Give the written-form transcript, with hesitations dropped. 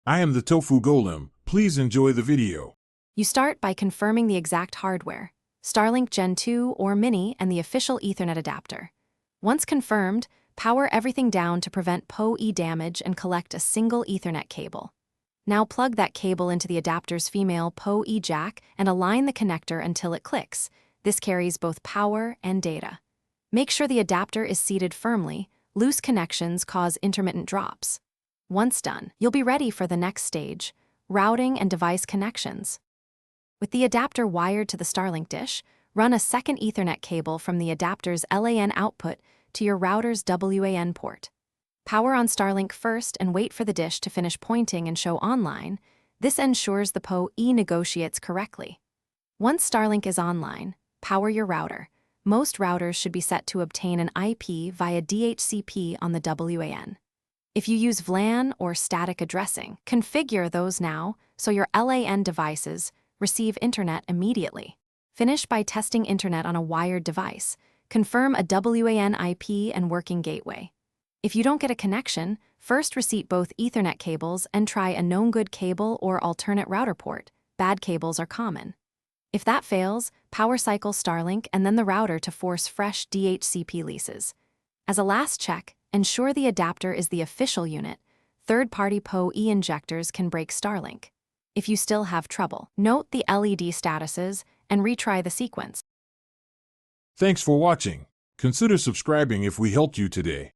I am the Tofu Golem. Please enjoy the video. You start by confirming the exact hardware, Starlink Gen 2 or Mini and the official Ethernet adapter. Once confirmed, power everything down to prevent PoE damage and collect a single Ethernet cable. Now plug that cable into the adapter's female PoE jack and align the connector until it clicks. This carries both power and data. Make sure the adapter is seated firmly. Loose connections cause intermittent drops. Once done, you'll be ready for the next stage, routing and device connections. With the adapter wired to the Starlink dish, run a second Ethernet cable from the adapter's LAN output to your router's WAN port. Power on Starlink first and wait for the dish to finish pointing and show online. This ensures the PoE negotiates correctly. Once Starlink is online, power your router. Most routers should be set to obtain an IP via DHCP on the WAN. If you use VLAN or static addressing, configure those now so your LAN devices receive internet immediately. Finish by testing internet on a wired device. Confirm a WAN IP and working gateway. If you don't get a connection, first reseat both Ethernet cables and try a known good cable or alternate router port. Bad cables are common. If that fails, power cycle Starlink and then the router to force fresh DHCP leases. As a last check, ensure the adapter is the official unit. Third-party PoE injectors can break Starlink. If you still have trouble, note the LED statuses and retry the sequence. Thanks for watching. Consider subscribing if we helped you today.